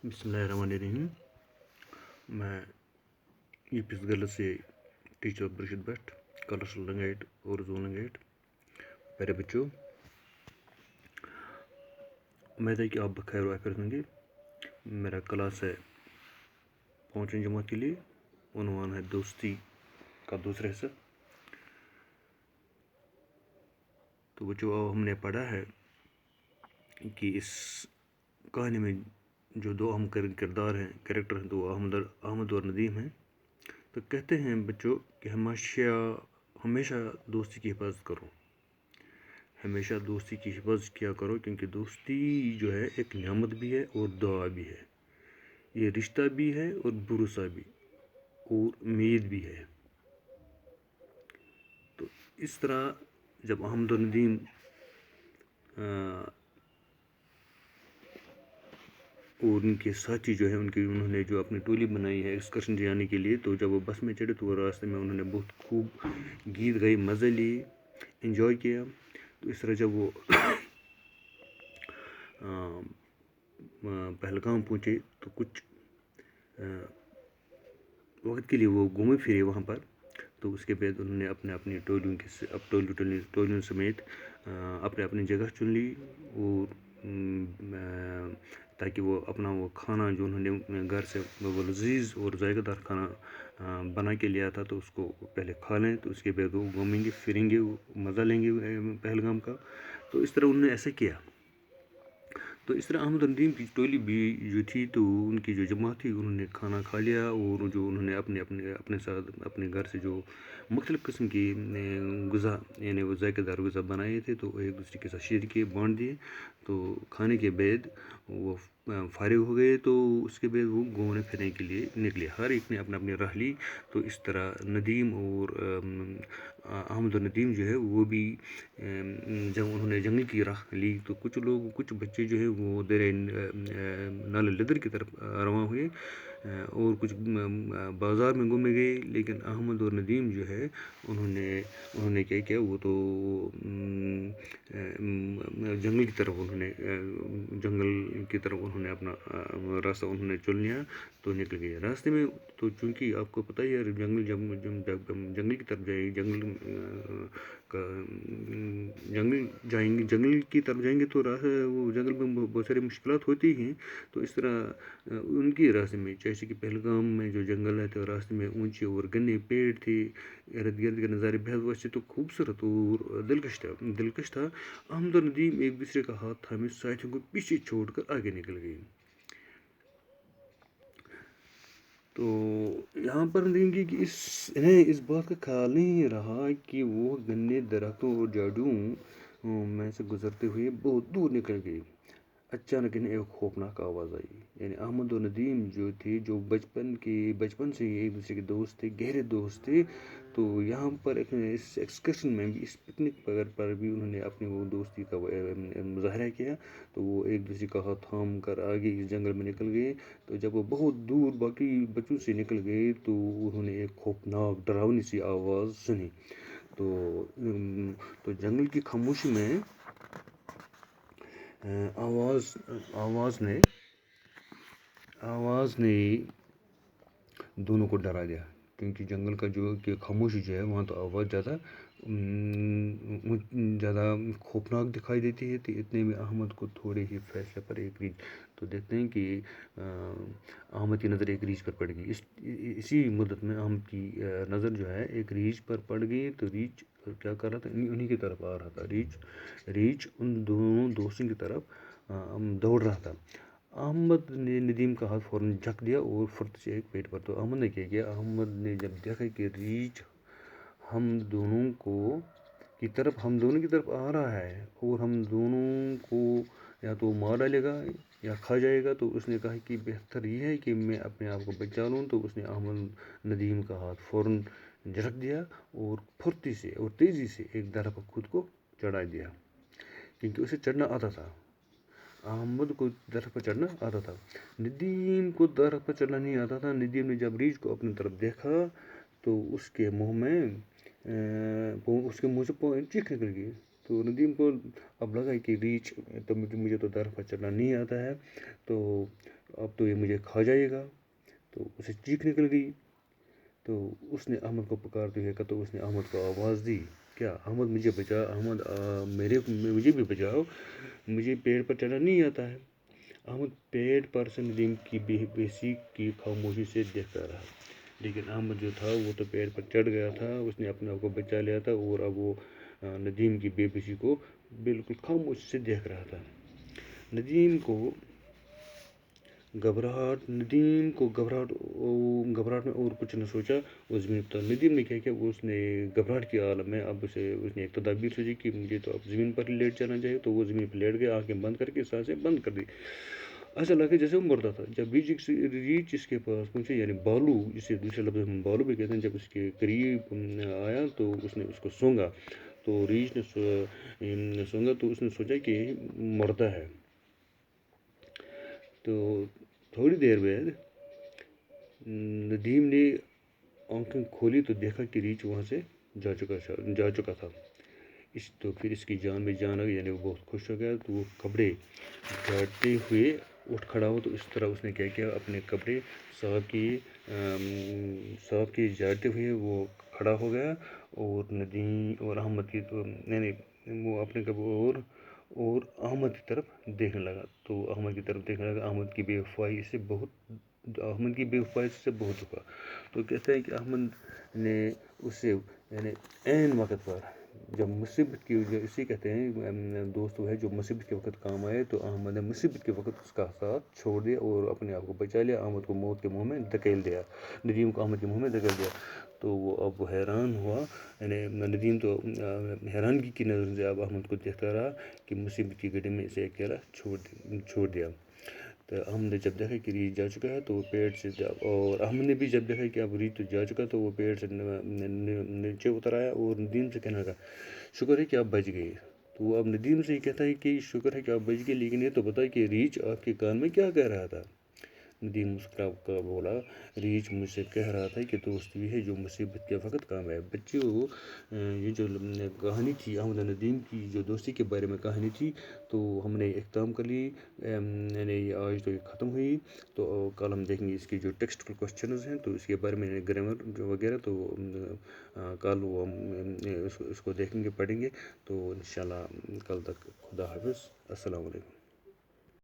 बिस्मिल्लाहिर्रहमानिर्रहीम। मैं UP girl से टीचर अब्दुल भट्ट, कलर्स लंगाइट और जोन लंगाइट। प्यारे बच्चों, उम्मीद है कि आप बखैर वाफिर होंगे। मेरा क्लास है 5वीं जमात के लिए। उन्वान है दोस्ती का दूसरा हिस्सा। तो बच्चों, अब हमने पढ़ा है कि इस कहानी में जो दो अहम किरदार हैं, कैरेक्टर हैं, तो अहमद और नदीम हैं। तो कहते हैं बच्चों कि हमेशा दोस्ती की हिफाजत करो, हमेशा दोस्ती की हिफाजत किया करो, क्योंकि दोस्ती जो है एक नियामत भी है और दुआ भी है। ये रिश्ता भी है और भरोसा भी और उम्मीद भी है। तो इस तरह जब अहमद और नदीम और उनके साथी जो है उन्होंने जो अपनी टोली बनाई है एक्सकर्शन जाने के लिए, तो जब वो बस में चढ़े तो वो रास्ते में उन्होंने बहुत खूब गीत गाए, मज़े लिए, एंजॉय किया। तो इस तरह जब वो पहलगाम पहुँचे तो कुछ वक्त के लिए वो घूमे फिरे वहाँ पर। तो उसके बाद उन्होंने अपनी टोलियों समेत अपने अपनी जगह चुन ली, और ताकि वो अपना वो खाना जो उन्होंने घर से वो लजीज और जायकेदार खाना बना के लिया था, तो उसको पहले खा लें। तो उसके बाद वो घूमेंगे फिरेंगे, मज़ा लेंगे पहलगाम का। तो इस तरह उन्होंने ऐसा किया। तो इस तरह अहमद और नदीम की टोली भी जो थी, तो उनकी जो जमात थी, उन्होंने खाना खा लिया, और जो उन्होंने अपने साथ अपने घर से जो मुख्तलिफ़ किस्म की ग़िज़ा यानी वो ज़ायकेदार ग़िज़ा बनाए थे, तो एक दूसरे के साथ शेयर किए, बांट दिए। तो खाने के बाद वो फारिग हो गए। तो उसके बाद वो घूमने फिरने के लिए निकले, हर एक ने अपनी अपनी राह ली। तो इस तरह नदीम और अहमद और नदीम जो है वो भी जब उन्होंने जंगल की राह ली, तो कुछ बच्चे जो है वो दरिया नाले लिदर की तरफ रवाना हुए, और कुछ बाज़ार में घूमे गए। लेकिन अहमद और नदीम जो है उन्होंने क्या किया, वो तो जंगल की तरफ उन्होंने अपना रास्ता उन्होंने चुन लिया, तो निकल गए रास्ते में। तो चूँकि आपको पता ही है, जंगल की तरफ जंगल की तरफ जाएंगे तो वो जंगल में बहुत सारी मुश्किलात होती हैं। तो इस तरह उनकी रास्ते में, जैसे कि पहलगाम में जो जंगल है, तो रास्ते में ऊंचे और घने पेड़ थे, इर्द गिर्द के नज़ारे बेहद अच्छे, तो खूबसूरत और दिलकश था। अहमद और नदीम एक दूसरे का हाथ थामे साथियों को पीछे छोड़कर आगे निकल गए। तो यहाँ पर देखेंगे कि इन्हें इस बात का ख्याल नहीं रहा कि वो घने दरख्तों और झाड़ियों में से गुजरते हुए बहुत दूर निकल गए। अचानक इन्हें एक खौफनाक आवाज़ आई। यानी अहमद और नदीम जो थे, जो बचपन से ही एक दूसरे के दोस्त थे, गहरे दोस्त थे। तो यहाँ पर इस एक्सकर्शन में भी, इस पिकनिक पर भी उन्होंने अपनी वो दोस्ती का मुजाहरा किया। तो वो एक दूसरे का हाथ थाम कर आगे इस जंगल में निकल गए। तो जब वो बहुत दूर बाकी बच्चों से निकल गए, तो उन्होंने एक खौफनाक डरावनी सी आवाज़ सुनी। तो जंगल की खामोशी में आवाज़ ने दोनों को डरा दिया, क्योंकि जंगल का जो कि खामोशी जो है, वहाँ तो आवाज़ ज़्यादा खौफनाक दिखाई देती है। तो इतने में अहमद को थोड़े ही फैसले पर एक रीछ, तो देखते हैं कि अहमद की नज़र एक रीछ पर पड़ गई। इसी मुद्दत में अहमद की नज़र जो है एक रीछ पर पड़ गई। तो रीछ क्या कर रहा था, उन्हीं की तरफ आ रहा था। रीछ उन दोनों दोस्तों की तरफ दौड़ रहा था। अहमद ने नदीम का हाथ फ़ौरन झक दिया और फुर्त से एक पेट पर। तो अहमद ने क्या किया, अहमद ने जब देखा कि रीछ हम दोनों की तरफ आ रहा है और हम दोनों को या तो मार डालेगा या खा जाएगा, तो उसने कहा कि बेहतर ये है कि मैं अपने आप को बचा लूँ। तो उसने अहमद नदीम का हाथ फ़ौरन झटक दिया और फुर्ती से और तेज़ी से एक दरख्त पर खुद को चढ़ा दिया, क्योंकि उसे चढ़ना आता था। अहमद को दरख्त पर चढ़ना आता था, नदीम को दरख्त पर चढ़ना नहीं आता था। नदीम ने जब रीछ को अपनी तरफ देखा, तो उसके मुंह से चीख निकल गई। तो नदीम को अब लगा कि रीछ तो मुझे तो दरख्त पर चढ़ना नहीं आता है। तो اب تو یہ مجھے کھا جائے گا. تو اسے چیخ نکل گئی. تو اس نے احمد کو پکارتے ہوئے کہا. تو اس نے احمد کو آواز دی, کیا احمد مجھے بچا, احمد مجھے بھی بچاؤ, مجھے پیڑ پر چڑھنا نہیں آتا ہے. احمد پیڑ پر سے ندیم کی بے بسی کی خاموشی سے دیکھتا رہا. لیکن احمد جو تھا وہ تو پیڑ پر چڑھ گیا تھا, اس نے اپنے آپ کو بچا لیا تھا, اور اب وہ ندیم کی بے بسی کو بالکل خاموشی سے دیکھ رہا تھا. ندیم کو گھبراہٹ میں اور کچھ نہ سوچا وہ زمین پر. ندیم نے کیا اس نے گھبراہٹ کی عالم میں اب اس نے ایک تدابیر سوچی کہ مجھے تو اب زمین پر لیٹ جانا چاہیے. تو وہ زمین پر لیٹ گیا, آنکھیں بند کر کے سانسیں بند کر دی. ایسا لگا جیسے وہ مرتا تھا. جب ریچھ اس کے پاس پہنچے, یعنی بالو, جسے دوسرے لفظ میں بالو بھی کہتے ہیں, جب اس کے قریب آیا تو اس نے اس کو سونگا. تو ریچھ نے سونگا تو اس نے سوچا کہ یہ مرتا ہے. تو تھوڑی دیر بعد ندیم نے آنکھیں کھولی تو دیکھا کہ ریچھ وہاں سے جا چکا تھا. تو پھر اس کی جان میں جان آ گئی, یعنی وہ بہت خوش ہو گیا. تو وہ کپڑے جھاڑتے ہوئے اٹھ کھڑا ہو. تو اس طرح اس نے کیا اپنے کپڑے صاف کیے جھاڑتے ہوئے وہ کھڑا ہو گیا. اور ندیم اور احمد کی وہ اپنے کپڑے اور احمد کی طرف دیکھنے لگا. احمد کی بے وفائی سے بہت دکھا. تو کہتے ہیں کہ احمد نے اسے یعنی عین وقت پر جب مصیبت کی, اسی کہتے ہیں دوست وہ ہے جو مصیبت کے وقت کام آئے, تو احمد نے مصیبت کے وقت اس کا ساتھ چھوڑ دیا اور اپنے آپ کو بچا لیا. احمد کو موت کے منہ میں دھکیل دیا, ندیم کو احمد کے منہ میں دھکیل دیا. تو وہ اب حیران ہوا, یعنی ندیم تو حیرانگی کی نظر سے اب احمد کو دیکھتا رہا کہ مصیبت کی گھڑی میں اسے اکیلا چھوڑ دیا. تو احمد نے جب دیکھا کہ ریچھ جا چکا ہے تو وہ پیڑ سے اور احمد نے بھی جب دیکھا کہ اب ریچھ تو جا چکا, تو وہ پیڑ سے نیچے اتر آیا اور ندیم سے کہنے لگا, شکر ہے کہ آپ بچ گئے. تو وہ اب ندیم سے ہی کہتا ہے کہ شکر ہے کہ آپ بچ گئے, لیکن یہ تو بتائیں کہ ریچھ آپ کے کان میں کیا کہہ رہا تھا. ندیم مسکرا کر بولا, ریچھ مجھ سے کہہ رہا تھا کہ دوست بھی ہے جو مصیبت کے وقت کام آئے. بچوں, یہ جو کہانی تھی احمد ندیم کی, جو دوستی کے بارے میں کہانی تھی, تو ہم نے اختتام کر لی. یعنی آج تو یہ ختم ہوئی. تو کل ہم دیکھیں گے اس کی جو ٹیکسٹل کوشچنز ہیں, تو اس کے بارے میں گرامر وغیرہ, تو کل وہ اس کو دیکھیں گے, پڑھیں گے. تو انشاءاللہ کل تک خدا حافظ, السلام علیکم.